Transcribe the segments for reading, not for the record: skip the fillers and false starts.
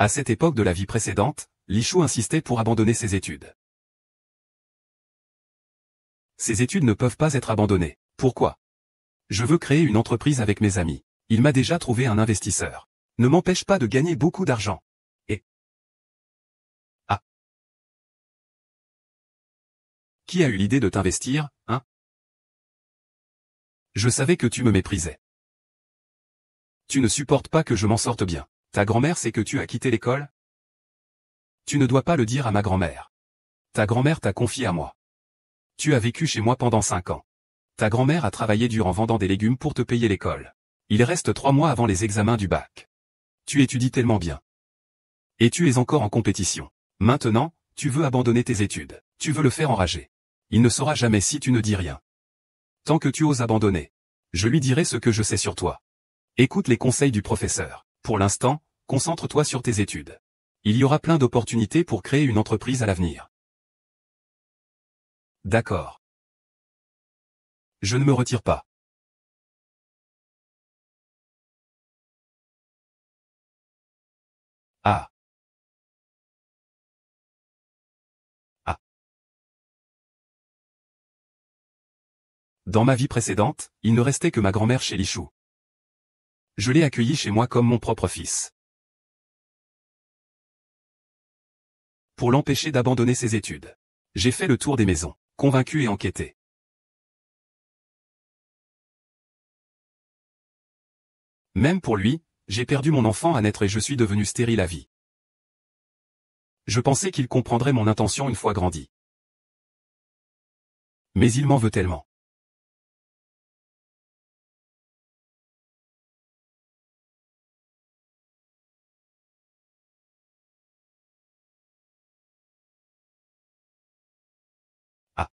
À cette époque de la vie précédente, Lichou insistait pour abandonner ses études. Ces études ne peuvent pas être abandonnées. Pourquoi? Je veux créer une entreprise avec mes amis. Il m'a déjà trouvé un investisseur. Ne m'empêche pas de gagner beaucoup d'argent. Et... Ah. Qui a eu l'idée de t'investir, hein? Je savais que tu me méprisais. Tu ne supportes pas que je m'en sorte bien. Ta grand-mère sait que tu as quitté l'école? Tu ne dois pas le dire à ma grand-mère. Ta grand-mère t'a confié à moi. Tu as vécu chez moi pendant 5 ans. Ta grand-mère a travaillé dur en vendant des légumes pour te payer l'école. Il reste 3 mois avant les examens du bac. Tu étudies tellement bien. Et tu es encore en compétition. Maintenant, tu veux abandonner tes études. Tu veux le faire enrager. Il ne saura jamais si tu ne dis rien. Tant que tu oses abandonner, je lui dirai ce que je sais sur toi. Écoute les conseils du professeur. Pour l'instant, concentre-toi sur tes études. Il y aura plein d'opportunités pour créer une entreprise à l'avenir. D'accord. Je ne me retire pas. Ah. Ah. Dans ma vie précédente, il ne restait que ma grand-mère chez Lichou. Je l'ai accueilli chez moi comme mon propre fils. Pour l'empêcher d'abandonner ses études. J'ai fait le tour des maisons, convaincu et enquêté. Même pour lui, j'ai perdu mon enfant à naître et je suis devenu stérile à vie. Je pensais qu'il comprendrait mon intention une fois grandi. Mais il m'en veut tellement. Ah.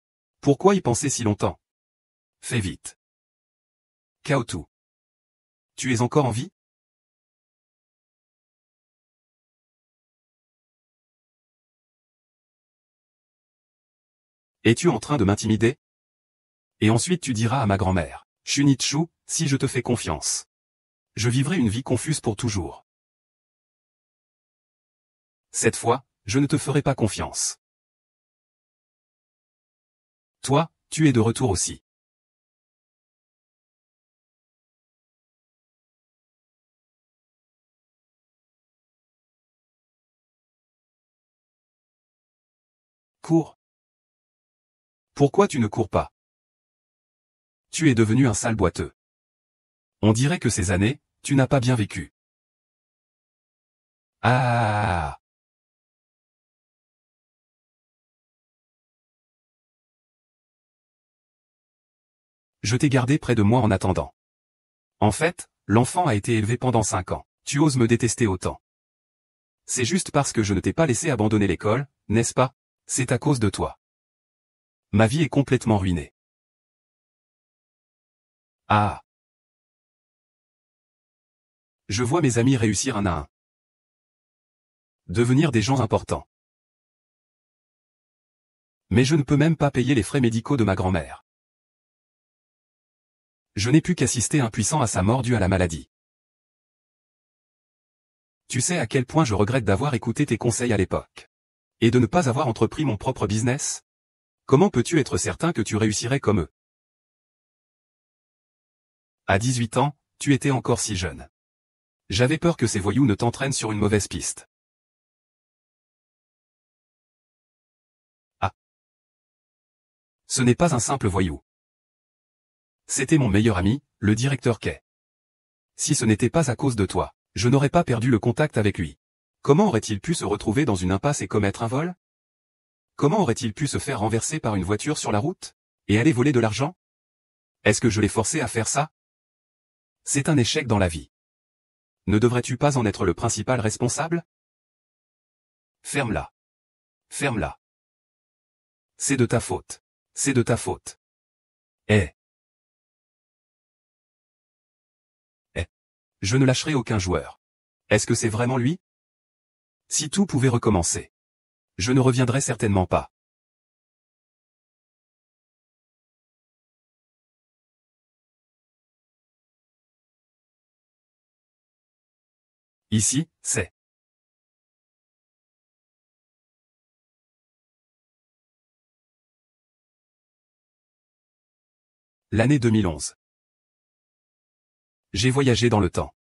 Pourquoi y penser si longtemps? Fais vite. Kaotu. Tu es encore en vie? Es-tu en train de m'intimider? Et ensuite tu diras à ma grand-mère, Shunichu, si je te fais confiance. Je vivrai une vie confuse pour toujours. Cette fois, je ne te ferai pas confiance. Toi, tu es de retour aussi. Cours. Pourquoi tu ne cours pas? Tu es devenu un sale boiteux. On dirait que ces années, tu n'as pas bien vécu. Ah. Je t'ai gardé près de moi en attendant. En fait, l'enfant a été élevé pendant 5 ans. Tu oses me détester autant. C'est juste parce que je ne t'ai pas laissé abandonner l'école, n'est-ce pas? C'est à cause de toi. Ma vie est complètement ruinée. Ah. Je vois mes amis réussir un à un. Devenir des gens importants. Mais je ne peux même pas payer les frais médicaux de ma grand-mère. Je n'ai pu qu'assister impuissant à sa mort due à la maladie. Tu sais à quel point je regrette d'avoir écouté tes conseils à l'époque. Et de ne pas avoir entrepris mon propre business? Comment peux-tu être certain que tu réussirais comme eux? À 18 ans, tu étais encore si jeune. J'avais peur que ces voyous ne t'entraînent sur une mauvaise piste. Ah. Ce n'est pas un simple voyou. C'était mon meilleur ami, le directeur Kay. Si ce n'était pas à cause de toi, je n'aurais pas perdu le contact avec lui. Comment aurait-il pu se retrouver dans une impasse et commettre un vol? Comment aurait-il pu se faire renverser par une voiture sur la route? Et aller voler de l'argent? Est-ce que je l'ai forcé à faire ça? C'est un échec dans la vie. Ne devrais-tu pas en être le principal responsable? Ferme-la. Ferme-la. C'est de ta faute. C'est de ta faute. Eh. Eh. Je ne lâcherai aucun joueur. Est-ce que c'est vraiment lui? Si tout pouvait recommencer. Je ne reviendrai certainement pas. Ici, c'est L'année 2011. J'ai voyagé dans le temps.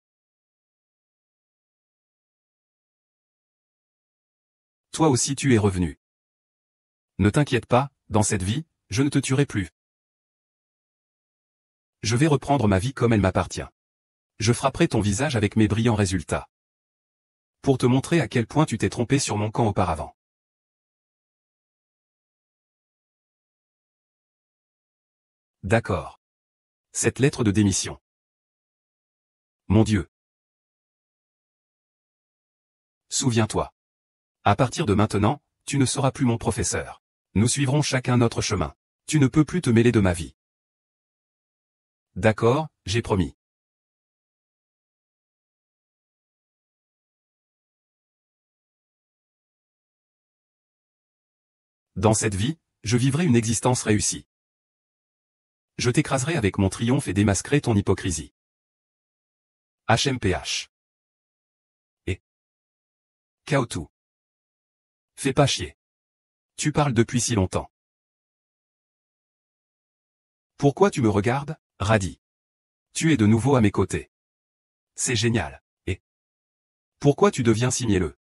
Toi aussi tu es revenu. Ne t'inquiète pas, dans cette vie, je ne te tuerai plus. Je vais reprendre ma vie comme elle m'appartient. Je frapperai ton visage avec mes brillants résultats. Pour te montrer à quel point tu t'es trompé sur mon camp auparavant. D'accord. Cette lettre de démission. Mon Dieu. Souviens-toi. À partir de maintenant, tu ne seras plus mon professeur. Nous suivrons chacun notre chemin. Tu ne peux plus te mêler de ma vie. D'accord, j'ai promis. Dans cette vie, je vivrai une existence réussie. Je t'écraserai avec mon triomphe et démasquerai ton hypocrisie. HMPH. Et Kaotu. Fais pas chier. Tu parles depuis si longtemps. Pourquoi tu me regardes, Radi? Tu es de nouveau à mes côtés. C'est génial. Et pourquoi tu deviens si mielleux?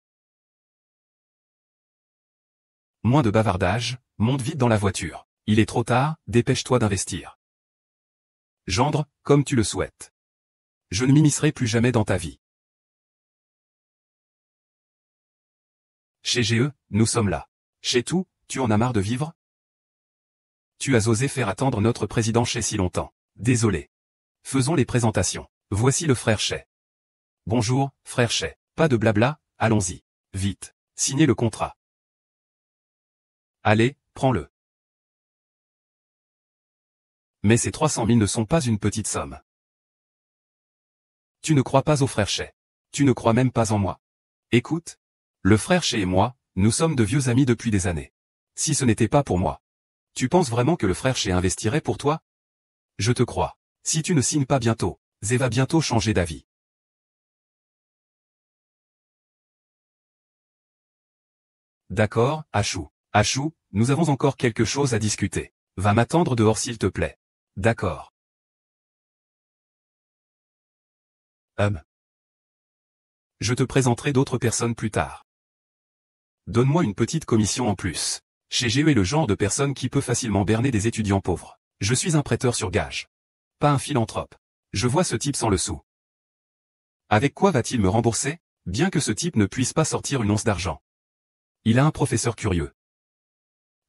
Moins de bavardage, monte vite dans la voiture. Il est trop tard, dépêche-toi d'investir. Gendre, comme tu le souhaites. Je ne m'immiscerai plus jamais dans ta vie. Chez GE, nous sommes là. Chez tout, tu en as marre de vivre? Tu as osé faire attendre notre président Chez si longtemps. Désolé. Faisons les présentations. Voici le frère Chez. Bonjour, frère Chez. Pas de blabla, allons-y. Vite. Signez le contrat. Allez, prends-le. Mais ces 300 000 ne sont pas une petite somme. Tu ne crois pas au frère Chez. Tu ne crois même pas en moi. Écoute. Le frère Chez et moi, nous sommes de vieux amis depuis des années. Si ce n'était pas pour moi. Tu penses vraiment que le frère Chez investirait pour toi? Je te crois. Si tu ne signes pas bientôt, Zé va bientôt changer d'avis. D'accord, Achou. Achou, nous avons encore quelque chose à discuter. Va m'attendre dehors s'il te plaît. D'accord. Je te présenterai d'autres personnes plus tard. Donne-moi une petite commission en plus. Chez GE est le genre de personne qui peut facilement berner des étudiants pauvres. Je suis un prêteur sur gage. Pas un philanthrope. Je vois ce type sans le sou. Avec quoi va-t-il me rembourser? Bien que ce type ne puisse pas sortir une once d'argent. Il a un professeur curieux.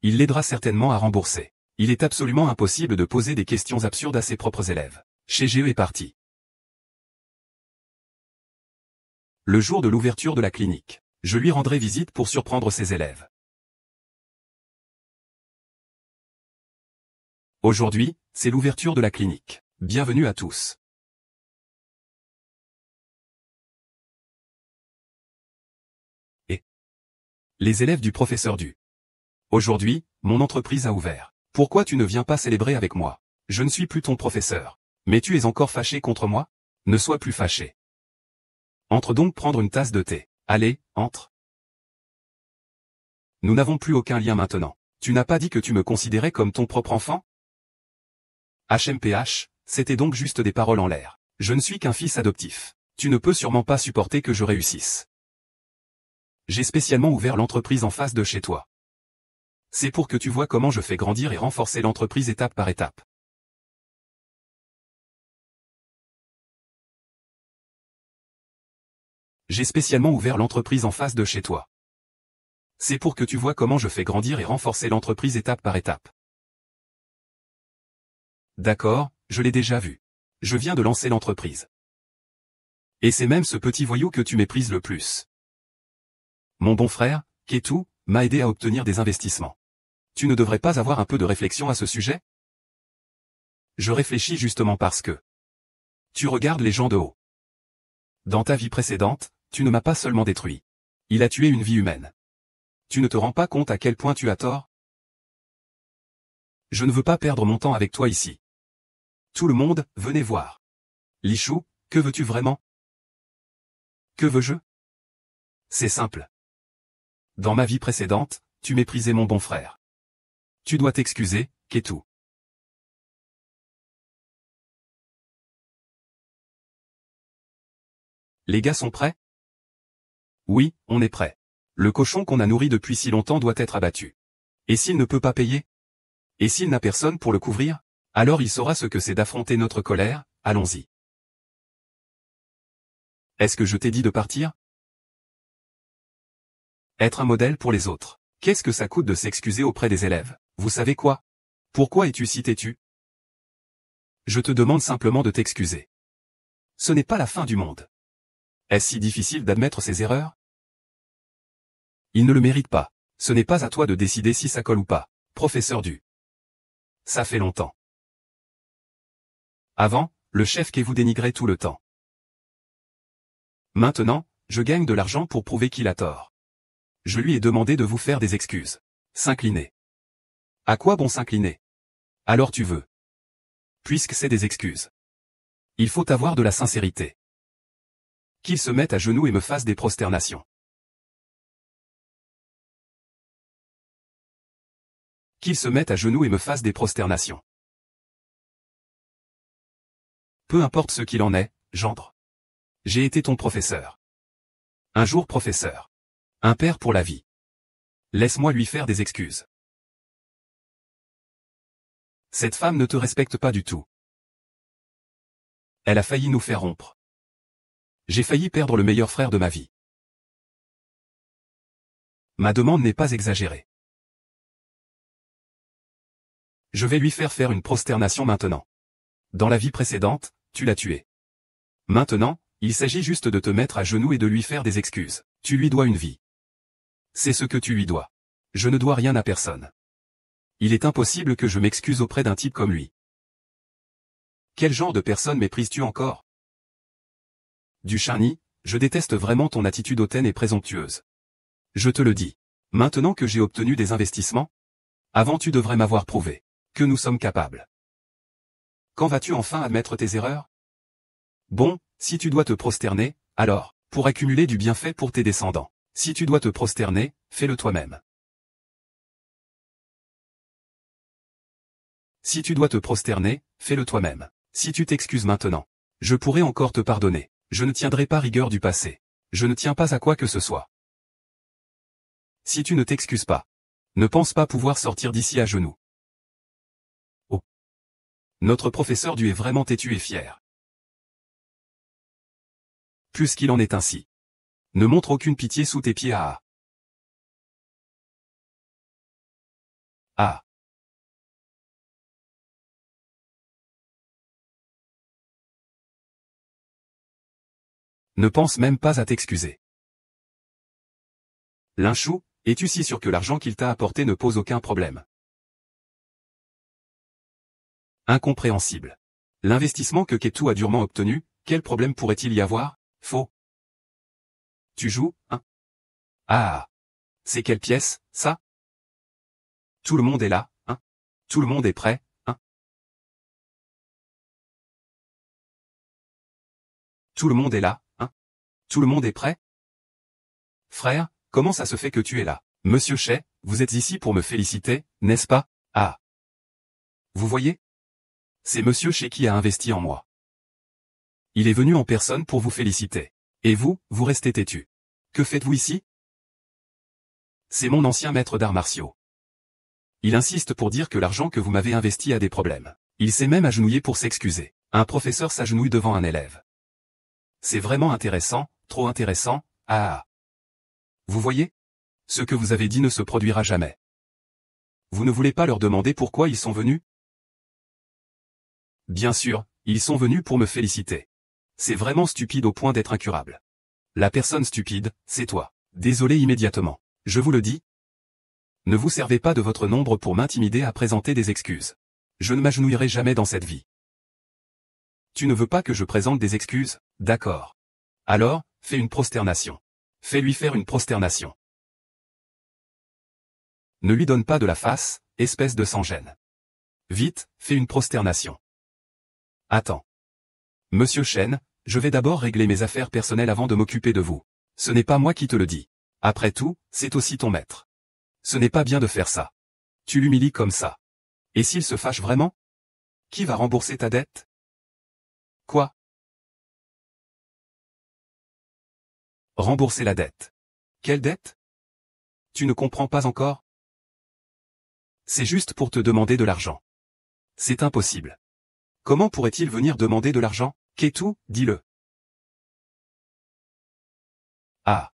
Il l'aidera certainement à rembourser. Il est absolument impossible de poser des questions absurdes à ses propres élèves. Chez GE est parti. Le jour de l'ouverture de la clinique, je lui rendrai visite pour surprendre ses élèves. Aujourd'hui, c'est l'ouverture de la clinique. Bienvenue à tous. Et les élèves du professeur Du. Aujourd'hui, mon entreprise a ouvert. Pourquoi tu ne viens pas célébrer avec moi? Je ne suis plus ton professeur. Mais tu es encore fâché contre moi? Ne sois plus fâché. Entre donc prendre une tasse de thé. Allez, entre. Nous n'avons plus aucun lien maintenant. Tu n'as pas dit que tu me considérais comme ton propre enfant? HMPH, c'était donc juste des paroles en l'air. Je ne suis qu'un fils adoptif. Tu ne peux sûrement pas supporter que je réussisse. J'ai spécialement ouvert l'entreprise en face de chez toi. C'est pour que tu vois comment je fais grandir et renforcer l'entreprise étape par étape. J'ai spécialement ouvert l'entreprise en face de chez toi. C'est pour que tu vois comment je fais grandir et renforcer l'entreprise étape par étape. D'accord, je l'ai déjà vu. Je viens de lancer l'entreprise. Et c'est même ce petit voyou que tu méprises le plus. Mon bon frère, Ketu, m'a aidé à obtenir des investissements. Tu ne devrais pas avoir un peu de réflexion à ce sujet? Je réfléchis justement parce que tu regardes les gens de haut. Dans ta vie précédente, tu ne m'as pas seulement détruit. Il a tué une vie humaine. Tu ne te rends pas compte à quel point tu as tort? Je ne veux pas perdre mon temps avec toi ici. Tout le monde, venez voir. Lichou, que veux-tu vraiment? Que veux-je? C'est simple. Dans ma vie précédente, tu méprisais mon bon frère. Tu dois t'excuser, Ketu. Les gars sont prêts? Oui, on est prêt. Le cochon qu'on a nourri depuis si longtemps doit être abattu. Et s'il ne peut pas payer? Et s'il n'a personne pour le couvrir? Alors il saura ce que c'est d'affronter notre colère, allons-y. Est-ce que je t'ai dit de partir? Être un modèle pour les autres. Qu'est-ce que ça coûte de s'excuser auprès des élèves? Vous savez quoi? Pourquoi es-tu si têtu? Je te demande simplement de t'excuser. Ce n'est pas la fin du monde. Est-ce si difficile d'admettre ses erreurs? Il ne le mérite pas. Ce n'est pas à toi de décider si ça colle ou pas. Professeur du. Ça fait longtemps. Avant, le chef qui vous dénigrait tout le temps. Maintenant, je gagne de l'argent pour prouver qu'il a tort. Je lui ai demandé de vous faire des excuses. S'incliner. À quoi bon s'incliner? Alors tu veux. Puisque c'est des excuses. Il faut avoir de la sincérité. Qu'il se mette à genoux et me fasse des prosternations. Qu'il se mette à genoux et me fasse des prosternations. Peu importe ce qu'il en est, gendre. J'ai été ton professeur. Un jour professeur. Un père pour la vie. Laisse-moi lui faire des excuses. Cette femme ne te respecte pas du tout. Elle a failli nous faire rompre. J'ai failli perdre le meilleur frère de ma vie. Ma demande n'est pas exagérée. Je vais lui faire une prosternation maintenant. Dans la vie précédente, tu l'as tué. Maintenant, il s'agit juste de te mettre à genoux et de lui faire des excuses. Tu lui dois une vie. C'est ce que tu lui dois. Je ne dois rien à personne. Il est impossible que je m'excuse auprès d'un type comme lui. Quel genre de personne méprises-tu encore? Du Charny, je déteste vraiment ton attitude hautaine et présomptueuse. Je te le dis. Maintenant que j'ai obtenu des investissements, avant tu devrais m'avoir prouvé que nous sommes capables. Quand vas-tu enfin admettre tes erreurs? Bon, si tu dois te prosterner, alors, pour accumuler du bienfait pour tes descendants. Si tu dois te prosterner, fais-le toi-même. Si tu dois te prosterner, fais-le toi-même. Si tu t'excuses maintenant, je pourrai encore te pardonner. Je ne tiendrai pas rigueur du passé. Je ne tiens pas à quoi que ce soit. Si tu ne t'excuses pas, ne pense pas pouvoir sortir d'ici à genoux. Oh. Notre professeur du est vraiment têtu et fier. Puisqu'il en est ainsi. Ne montre aucune pitié sous tes pieds à. Ah. Ne pense même pas à t'excuser. Linchou, es-tu si sûr que l'argent qu'il t'a apporté ne pose aucun problème? Incompréhensible. L'investissement que Ketou a durement obtenu, quel problème pourrait-il y avoir? Faux. Tu joues, hein? Ah. C'est quelle pièce, ça? Tout le monde est là, hein? Tout le monde est prêt, hein? Tout le monde est là, hein? Tout le monde est prêt? Frère, comment ça se fait que tu es là? Monsieur Chay, vous êtes ici pour me féliciter, n'est-ce pas? Ah. Vous voyez? C'est Monsieur Chay qui a investi en moi. Il est venu en personne pour vous féliciter. Et vous, vous restez têtu. Que faites-vous ici? C'est mon ancien maître d'arts martiaux. Il insiste pour dire que l'argent que vous m'avez investi a des problèmes. Il s'est même agenouillé pour s'excuser. Un professeur s'agenouille devant un élève. C'est vraiment intéressant, trop intéressant, ah. Vous voyez? Ce que vous avez dit ne se produira jamais. Vous ne voulez pas leur demander pourquoi ils sont venus? Bien sûr, ils sont venus pour me féliciter. C'est vraiment stupide au point d'être incurable. La personne stupide, c'est toi. Désolé immédiatement. Je vous le dis. Ne vous servez pas de votre nombre pour m'intimider à présenter des excuses. Je ne m'agenouillerai jamais dans cette vie. Tu ne veux pas que je présente des excuses? D'accord. Alors, fais une prosternation. Fais-lui faire une prosternation. Ne lui donne pas de la face, espèce de sans-gêne. Vite, fais une prosternation. Attends. Monsieur Chen, je vais d'abord régler mes affaires personnelles avant de m'occuper de vous. Ce n'est pas moi qui te le dis. Après tout, c'est aussi ton maître. Ce n'est pas bien de faire ça. Tu l'humilies comme ça. Et s'il se fâche vraiment? Qui va rembourser ta dette? Quoi? Rembourser la dette. Quelle dette? Tu ne comprends pas encore? C'est juste pour te demander de l'argent. C'est impossible. Comment pourrait-il venir demander de l'argent? Ketu, dis-le. Ah.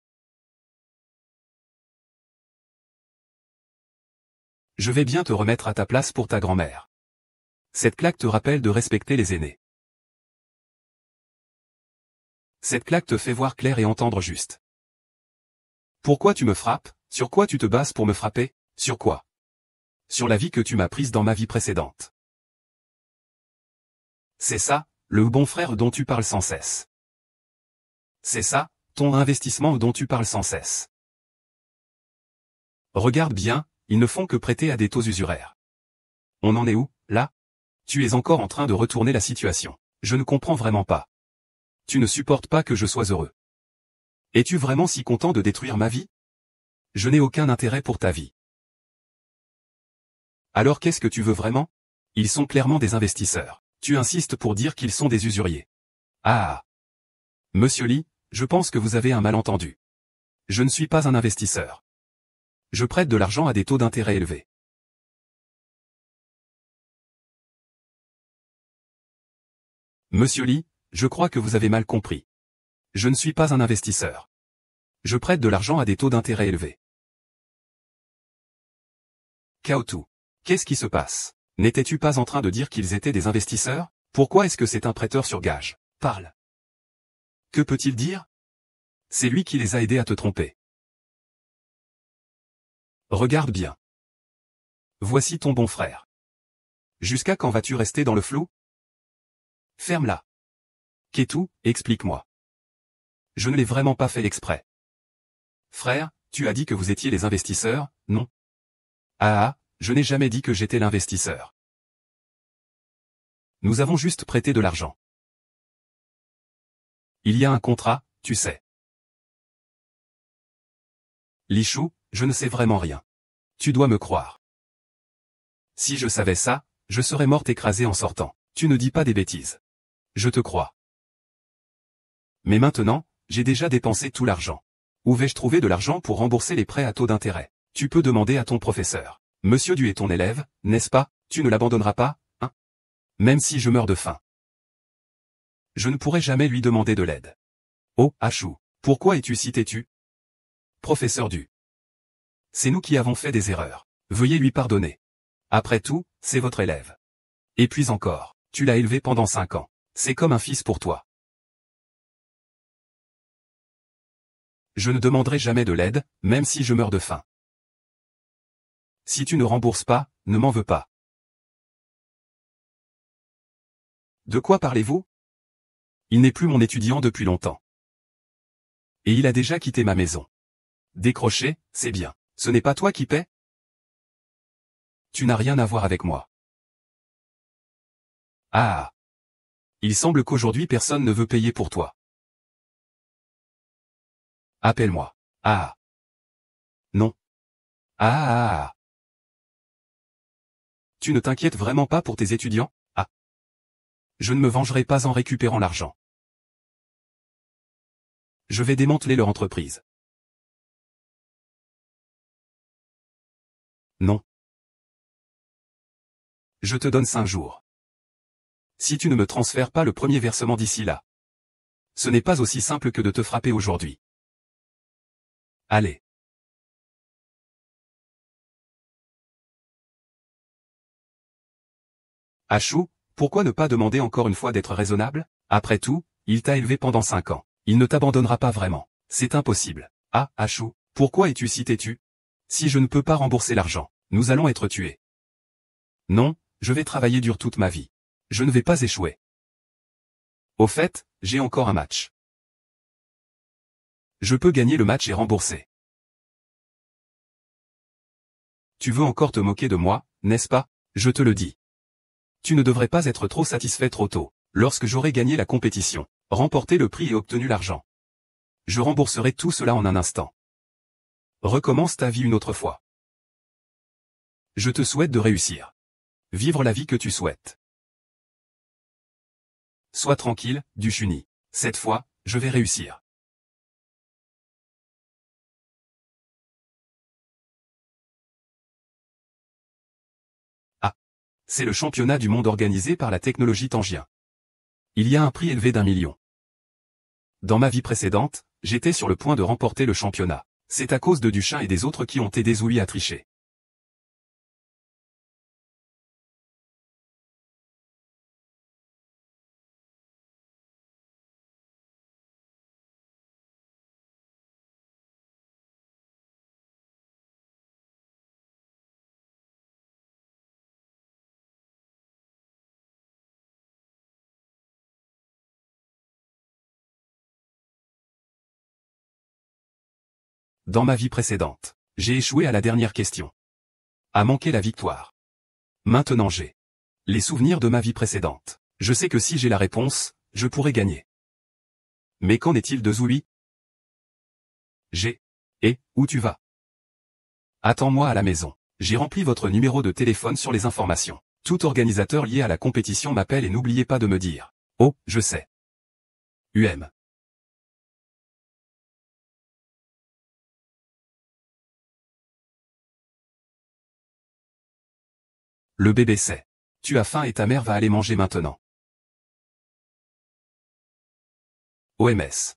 Je vais bien te remettre à ta place pour ta grand-mère. Cette claque te rappelle de respecter les aînés. Cette claque te fait voir clair et entendre juste. Pourquoi tu me frappes? Sur quoi tu te bases pour me frapper? Sur quoi? Sur la vie que tu m'as prise dans ma vie précédente. C'est ça, le bon frère dont tu parles sans cesse. C'est ça, ton investissement dont tu parles sans cesse. Regarde bien, ils ne font que prêter à des taux usuraires. On en est où, là? Tu es encore en train de retourner la situation. Je ne comprends vraiment pas. Tu ne supportes pas que je sois heureux. Es-tu vraiment si content de détruire ma vie? Je n'ai aucun intérêt pour ta vie. Alors qu'est-ce que tu veux vraiment? Ils sont clairement des investisseurs. Tu insistes pour dire qu'ils sont des usuriers. Ah! Monsieur Lee, je pense que vous avez un malentendu. Je ne suis pas un investisseur. Je prête de l'argent à des taux d'intérêt élevés. Monsieur Lee, je crois que vous avez mal compris. Je ne suis pas un investisseur. Je prête de l'argent à des taux d'intérêt élevés. Kaotu. Qu'est-ce qui se passe? N'étais-tu pas en train de dire qu'ils étaient des investisseurs? Pourquoi est-ce que c'est un prêteur sur gage? Parle. Que peut-il dire? C'est lui qui les a aidés à te tromper. Regarde bien. Voici ton bon frère. Jusqu'à quand vas-tu rester dans le flou? Ferme-la. Ketu, explique-moi. Je ne l'ai vraiment pas fait exprès. Frère, tu as dit que vous étiez les investisseurs, non? Ah, je n'ai jamais dit que j'étais l'investisseur. Nous avons juste prêté de l'argent. Il y a un contrat, tu sais. Lichou, je ne sais vraiment rien. Tu dois me croire. Si je savais ça, je serais morte écrasée en sortant. Tu ne dis pas des bêtises. Je te crois. Mais maintenant, j'ai déjà dépensé tout l'argent. Où vais-je trouver de l'argent pour rembourser les prêts à taux d'intérêt? Tu peux demander à ton professeur. Monsieur Du est ton élève, n'est-ce pas? Tu ne l'abandonneras pas, hein? Même si je meurs de faim. Je ne pourrai jamais lui demander de l'aide. Oh, Achou, pourquoi es-tu si têtu? Professeur Du. C'est nous qui avons fait des erreurs. Veuillez lui pardonner. Après tout, c'est votre élève. Et puis encore, tu l'as élevé pendant 5 ans. C'est comme un fils pour toi. Je ne demanderai jamais de l'aide, même si je meurs de faim. Si tu ne rembourses pas, ne m'en veux pas. De quoi parlez-vous? Il n'est plus mon étudiant depuis longtemps. Et il a déjà quitté ma maison. Décrocher, c'est bien. Ce n'est pas toi qui paies? Tu n'as rien à voir avec moi. Ah! Il semble qu'aujourd'hui personne ne veut payer pour toi. Appelle-moi. Ah! Non. Ah! Tu ne t'inquiètes vraiment pas pour tes étudiants? Ah! Je ne me vengerai pas en récupérant l'argent. Je vais démanteler leur entreprise. Non. Je te donne 5 jours. Si tu ne me transfères pas le premier versement d'ici là. Ce n'est pas aussi simple que de te frapper aujourd'hui. Allez. Achou, pourquoi ne pas demander encore une fois d'être raisonnable? Après tout, il t'a élevé pendant 5 ans. Il ne t'abandonnera pas vraiment. C'est impossible. Ah, Achou, pourquoi es-tu si têtu? Si je ne peux pas rembourser l'argent, nous allons être tués. Non, je vais travailler dur toute ma vie. Je ne vais pas échouer. Au fait, j'ai encore un match. Je peux gagner le match et rembourser. Tu veux encore te moquer de moi, n'est-ce pas? Je te le dis. Tu ne devrais pas être trop satisfait trop tôt. Lorsque j'aurai gagné la compétition, remporté le prix et obtenu l'argent. Je rembourserai tout cela en un instant. Recommence ta vie une autre fois. Je te souhaite de réussir. Vivre la vie que tu souhaites. Sois tranquille, Du Chuni. Cette fois, je vais réussir. C'est le championnat du monde organisé par la technologie Tangien. Il y a un prix élevé d'1 million. Dans ma vie précédente, j'étais sur le point de remporter le championnat. C'est à cause de Duchin et des autres qui ont aidé Zoui à tricher. Dans ma vie précédente, j'ai échoué à la dernière question. A manqué la victoire. Maintenant j'ai les souvenirs de ma vie précédente. Je sais que si j'ai la réponse, je pourrais gagner. Mais qu'en est-il de Zoui? Et, où tu vas? Attends-moi à la maison. J'ai rempli votre numéro de téléphone sur les informations. Tout organisateur lié à la compétition m'appelle et n'oubliez pas de me dire. Oh, je sais. UM. Le bébé sait. Tu as faim et ta mère va aller manger maintenant. OMS.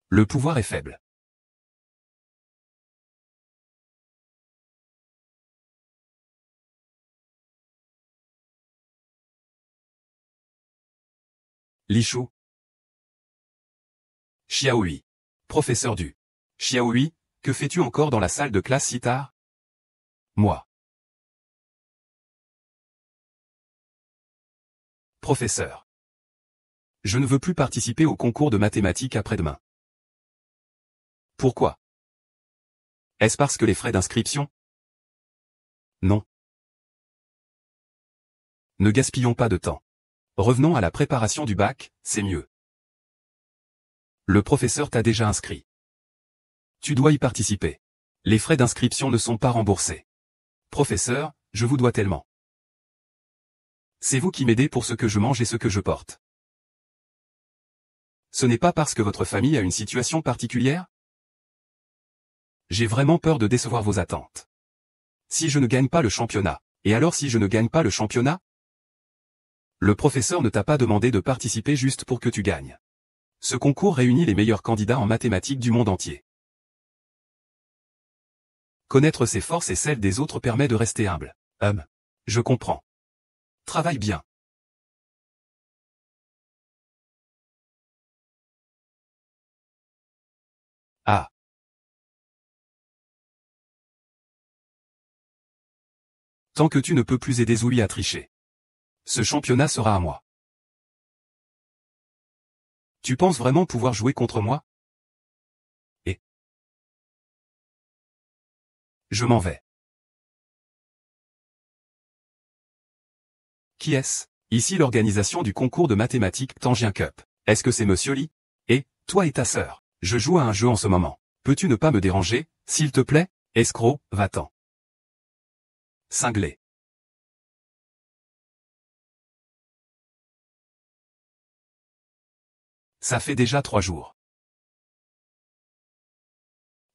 Le pouvoir est faible. Lichou. Xiaohui. Professeur du. Xiaohui, que fais-tu encore dans la salle de classe si tard? Moi. Professeur. Je ne veux plus participer au concours de mathématiques après-demain. Pourquoi? Est-ce parce que les frais d'inscription? Non. Ne gaspillons pas de temps. Revenons à la préparation du bac, c'est mieux. Le professeur t'a déjà inscrit. Tu dois y participer. Les frais d'inscription ne sont pas remboursés. Professeur, je vous dois tellement. C'est vous qui m'aidez pour ce que je mange et ce que je porte. Ce n'est pas parce que votre famille a une situation particulière? J'ai vraiment peur de décevoir vos attentes. Si je ne gagne pas le championnat, et alors si je ne gagne pas le championnat? Le professeur ne t'a pas demandé de participer juste pour que tu gagnes. Ce concours réunit les meilleurs candidats en mathématiques du monde entier. Connaître ses forces et celles des autres permet de rester humble. Je comprends. Travaille bien. Ah. Tant que tu ne peux plus aider Zoui à tricher. Ce championnat sera à moi. Tu penses vraiment pouvoir jouer contre moi? Et je m'en vais. Qui est-ce? Ici l'organisation du concours de mathématiques Tangien Cup. Est-ce que c'est Monsieur Lee? Et, toi et ta sœur. Je joue à un jeu en ce moment. Peux-tu ne pas me déranger, s'il te plaît? Escroc, va-t'en. Cinglé. Ça fait déjà 3 jours.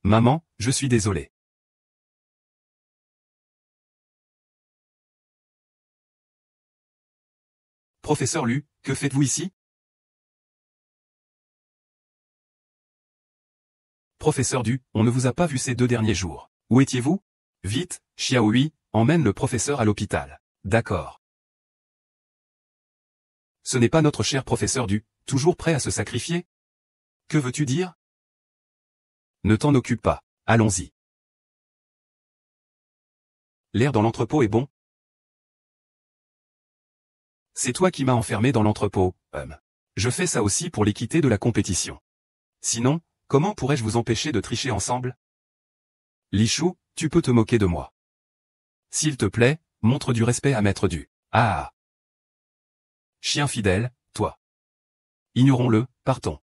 Maman, je suis désolé. Professeur Lu, que faites-vous ici? Professeur Du, on ne vous a pas vu ces 2 derniers jours. Où étiez-vous? Vite, Xiaohui, emmène le professeur à l'hôpital. D'accord. Ce n'est pas notre cher professeur Du, toujours prêt à se sacrifier? Que veux-tu dire? Ne t'en occupe pas, allons-y. L'air dans l'entrepôt est bon? C'est toi qui m'as enfermé dans l'entrepôt, Je fais ça aussi pour l'équité de la compétition. Sinon, comment pourrais-je vous empêcher de tricher ensemble? Lichou, tu peux te moquer de moi. S'il te plaît, montre du respect à Maître Du. Ah. Chien fidèle, toi. Ignorons-le, partons.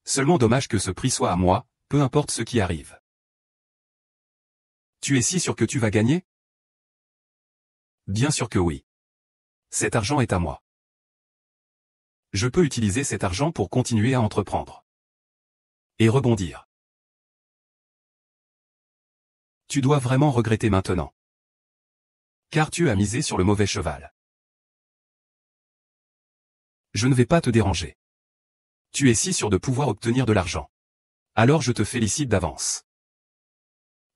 Seulement dommage que ce prix soit à moi, peu importe ce qui arrive. Tu es si sûr que tu vas gagner? Bien sûr que oui. Cet argent est à moi. Je peux utiliser cet argent pour continuer à entreprendre. Et rebondir. Tu dois vraiment regretter maintenant. Car tu as misé sur le mauvais cheval. Je ne vais pas te déranger. Tu es si sûr de pouvoir obtenir de l'argent. Alors je te félicite d'avance.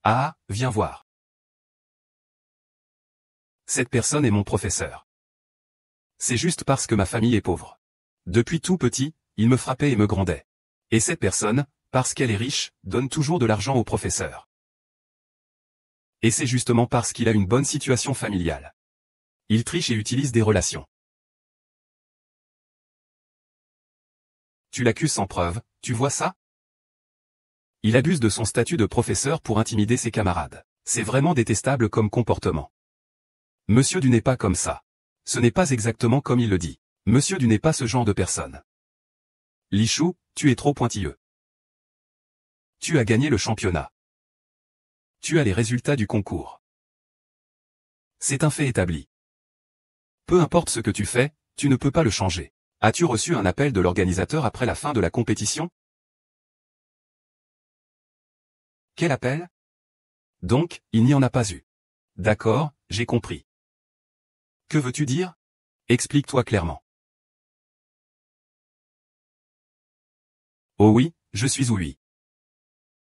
Ah, viens voir. Cette personne est mon professeur. C'est juste parce que ma famille est pauvre. Depuis tout petit, il me frappait et me grondait. Et cette personne, parce qu'elle est riche, donne toujours de l'argent au professeur. Et c'est justement parce qu'il a une bonne situation familiale. Il triche et utilise des relations. Tu l'accuses sans preuve, tu vois ça? Il abuse de son statut de professeur pour intimider ses camarades. C'est vraiment détestable comme comportement. Monsieur Du n'est pas comme ça. Ce n'est pas exactement comme il le dit. Monsieur Du n'est pas ce genre de personne. Lichou, tu es trop pointilleux. Tu as gagné le championnat. Tu as les résultats du concours. C'est un fait établi. Peu importe ce que tu fais, tu ne peux pas le changer. As-tu reçu un appel de l'organisateur après la fin de la compétition? Quel appel? Donc, il n'y en a pas eu. D'accord, j'ai compris. Que veux-tu dire? Explique-toi clairement. Oh oui, je suis oui.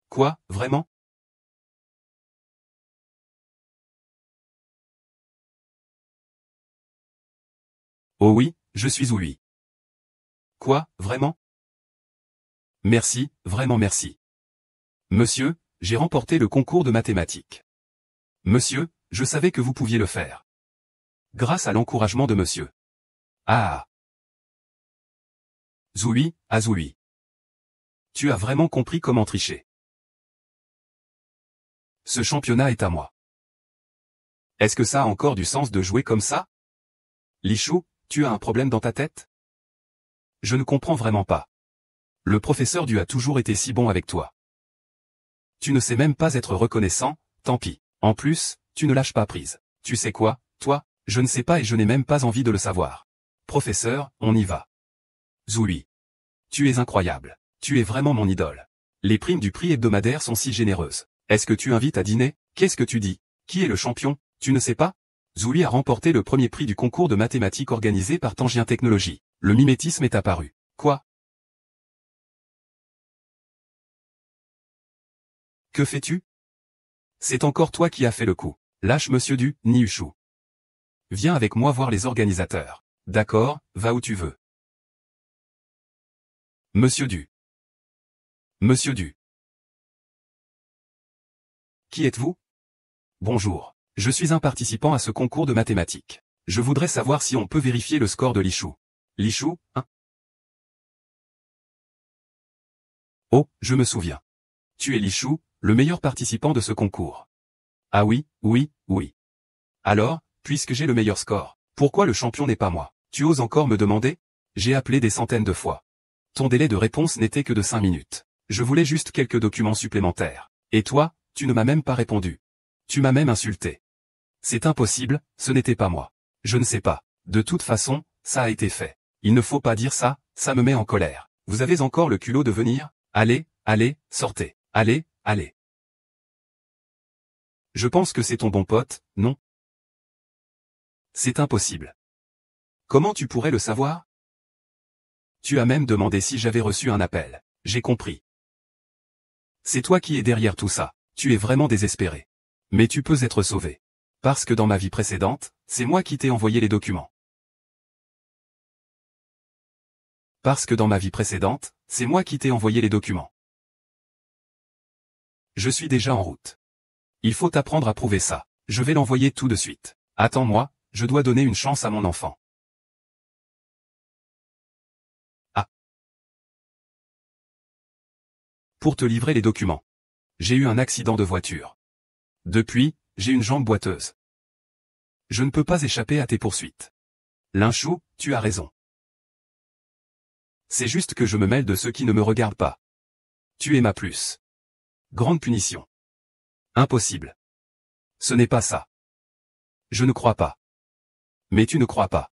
Quoi, vraiment? Oh oui, je suis oui. Quoi, vraiment? Merci, vraiment merci. Monsieur, j'ai remporté le concours de mathématiques. Monsieur, je savais que vous pouviez le faire. Grâce à l'encouragement de monsieur. Ah. Zoui, ah Zoui. Tu as vraiment compris comment tricher. Ce championnat est à moi. Est-ce que ça a encore du sens de jouer comme ça? Lichou, tu as un problème dans ta tête? Je ne comprends vraiment pas. Le professeur Du a toujours été si bon avec toi. Tu ne sais même pas être reconnaissant, tant pis. En plus, tu ne lâches pas prise. Tu sais quoi, toi? Je ne sais pas et je n'ai même pas envie de le savoir. Professeur, on y va. Zoui. Tu es incroyable. Tu es vraiment mon idole. Les primes du prix hebdomadaire sont si généreuses. Est-ce que tu invites à dîner? Qu'est-ce que tu dis? Qui est le champion? Tu ne sais pas? Zoui a remporté le premier prix du concours de mathématiques organisé par Tangien Technologies. Le mimétisme est apparu. Quoi? Que fais-tu? C'est encore toi qui as fait le coup. Lâche monsieur Du, Niuchou. Viens avec moi voir les organisateurs. D'accord, va où tu veux. Monsieur Du. Monsieur Du. Qui êtes-vous? Bonjour. Je suis un participant à ce concours de mathématiques. Je voudrais savoir si on peut vérifier le score de Lichou. Lichou, hein? Oh, je me souviens. Tu es Lichou, le meilleur participant de ce concours. Ah oui, oui, oui. Alors, puisque j'ai le meilleur score, pourquoi le champion n'est pas moi? Tu oses encore me demander? J'ai appelé des centaines de fois. Ton délai de réponse n'était que de 5 minutes. Je voulais juste quelques documents supplémentaires. Et toi, tu ne m'as même pas répondu. Tu m'as même insulté. C'est impossible, ce n'était pas moi. Je ne sais pas. De toute façon, ça a été fait. Il ne faut pas dire ça, ça me met en colère. Vous avez encore le culot de venir? Allez, allez, sortez. Allez, allez. Je pense que c'est ton bon pote, non? C'est impossible. Comment tu pourrais le savoir? Tu as même demandé si j'avais reçu un appel. J'ai compris. C'est toi qui es derrière tout ça. Tu es vraiment désespéré. Mais tu peux être sauvé. Parce que dans ma vie précédente, c'est moi qui t'ai envoyé les documents. Parce que dans ma vie précédente, c'est moi qui t'ai envoyé les documents. Je suis déjà en route. Il faut apprendre à prouver ça. Je vais l'envoyer tout de suite. Attends-moi, je dois donner une chance à mon enfant. Ah. Pour te livrer les documents. J'ai eu un accident de voiture. Depuis, j'ai une jambe boiteuse. Je ne peux pas échapper à tes poursuites. Linchou, tu as raison. C'est juste que je me mêle de ceux qui ne me regardent pas. Tu es ma plus grande punition. Impossible. Ce n'est pas ça. Je ne crois pas. Mais tu ne crois pas.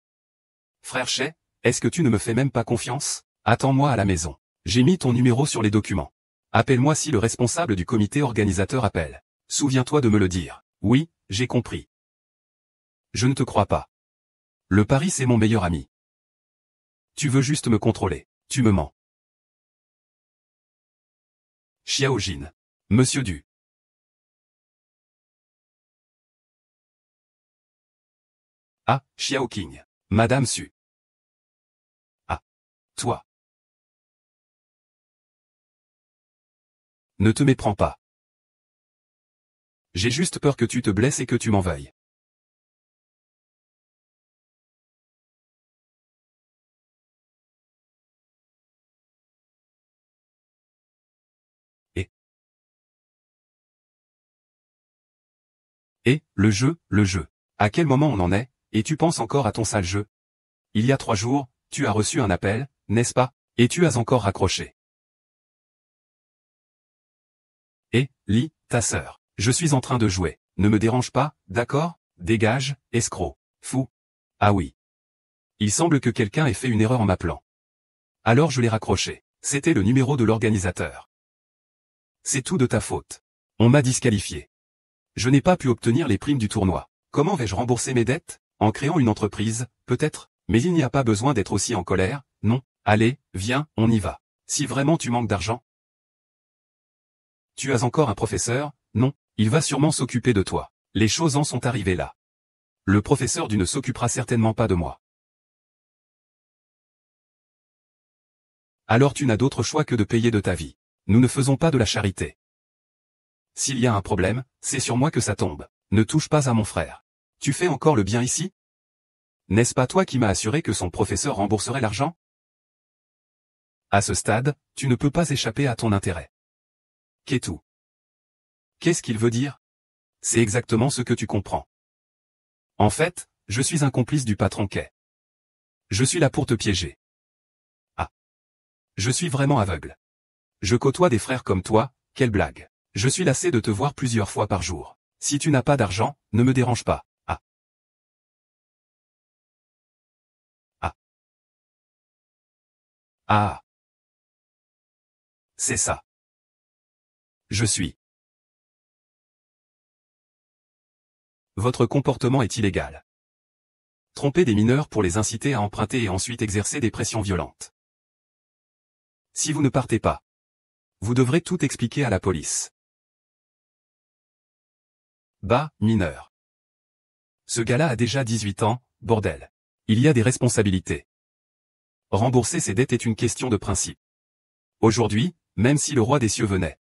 Frère Chay, est-ce que tu ne me fais même pas confiance? Attends-moi à la maison. J'ai mis ton numéro sur les documents. Appelle-moi si le responsable du comité organisateur appelle. Souviens-toi de me le dire. Oui, j'ai compris. Je ne te crois pas. Le pari c'est mon meilleur ami. Tu veux juste me contrôler. Tu me mens. Xiaojin. Monsieur Du. Ah, Xiaoqing. Madame Su. Ah. Toi. Ne te méprends pas. J'ai juste peur que tu te blesses et que tu m'en veuilles. Et le jeu, le jeu. À quel moment on en est, et tu penses encore à ton sale jeu? Il y a 3 jours, tu as reçu un appel, n'est-ce pas? Et tu as encore raccroché. Li, ta sœur. Je suis en train de jouer. Ne me dérange pas, d'accord? Dégage, escroc. Fou. Ah oui. Il semble que quelqu'un ait fait une erreur en m'appelant. Alors je l'ai raccroché. C'était le numéro de l'organisateur. C'est tout de ta faute. On m'a disqualifié. Je n'ai pas pu obtenir les primes du tournoi. Comment vais-je rembourser mes dettes? En créant une entreprise, peut-être? Mais il n'y a pas besoin d'être aussi en colère, non? Allez, viens, on y va. Si vraiment tu manques d'argent. Tu as encore un professeur? Non, il va sûrement s'occuper de toi. Les choses en sont arrivées là. Le professeur Du ne s'occupera certainement pas de moi. Alors tu n'as d'autre choix que de payer de ta vie. Nous ne faisons pas de la charité. S'il y a un problème, c'est sur moi que ça tombe. Ne touche pas à mon frère. Tu fais encore le bien ici? N'est-ce pas toi qui m'as assuré que son professeur rembourserait l'argent? À ce stade, tu ne peux pas échapper à ton intérêt. Qu'est tout? Qu'est-ce qu'il veut dire? C'est exactement ce que tu comprends. En fait, je suis un complice du patron Quai. Je suis là pour te piéger. Ah. Je suis vraiment aveugle. Je côtoie des frères comme toi, quelle blague. Je suis lassé de te voir plusieurs fois par jour. Si tu n'as pas d'argent, ne me dérange pas. Ah. Ah. Ah. C'est ça. Je suis. Votre comportement est illégal. Tromper des mineurs pour les inciter à emprunter et ensuite exercer des pressions violentes. Si vous ne partez pas, vous devrez tout expliquer à la police. Bah, mineur. Ce gars-là a déjà 18 ans, bordel. Il y a des responsabilités. Rembourser ses dettes est une question de principe. Aujourd'hui, même si le roi des cieux venait,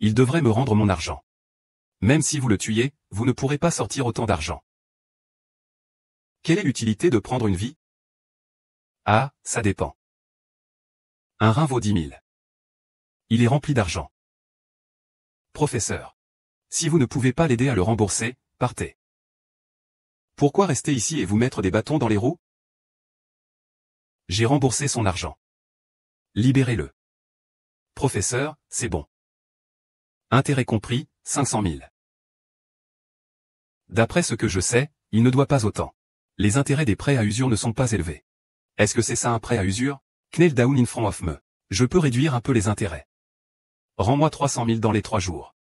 il devrait me rendre mon argent. Même si vous le tuiez, vous ne pourrez pas sortir autant d'argent. Quelle est l'utilité de prendre une vie? Ah, ça dépend. Un rein vaut 10 000. Il est rempli d'argent. Professeur. Si vous ne pouvez pas l'aider à le rembourser, partez. Pourquoi rester ici et vous mettre des bâtons dans les roues? J'ai remboursé son argent. Libérez-le. Professeur, c'est bon. Intérêt compris, 500 000. D'après ce que je sais, il ne doit pas autant. Les intérêts des prêts à usure ne sont pas élevés. Est-ce que c'est ça un prêt à usure? Knell down in front of me. Je peux réduire un peu les intérêts. Rends-moi 300 000 dans les 3 jours.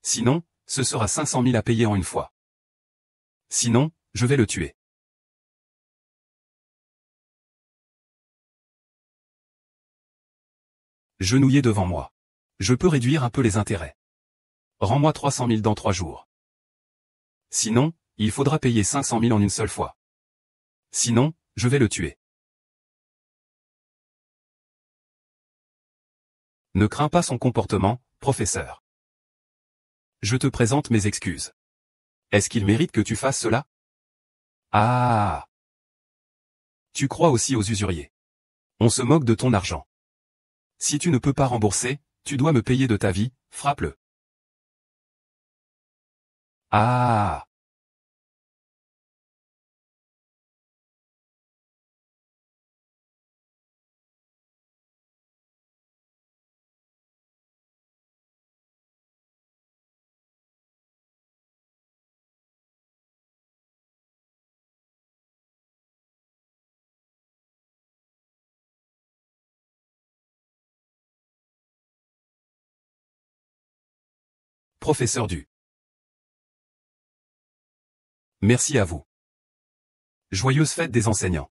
Sinon, ce sera 500 000 à payer en une fois. Sinon, je vais le tuer. Genouillé devant moi. Je peux réduire un peu les intérêts. Rends-moi 300 000 dans 3 jours. Sinon, il faudra payer 500 000 en une seule fois. Sinon, je vais le tuer. Ne crains pas son comportement, professeur. Je te présente mes excuses. Est-ce qu'il mérite que tu fasses cela? Ah. Tu crois aussi aux usuriers. On se moque de ton argent. Si tu ne peux pas rembourser, tu dois me payer de ta vie, frappe-le. Ah. professeur du. Merci à vous. Joyeuse fête des enseignants.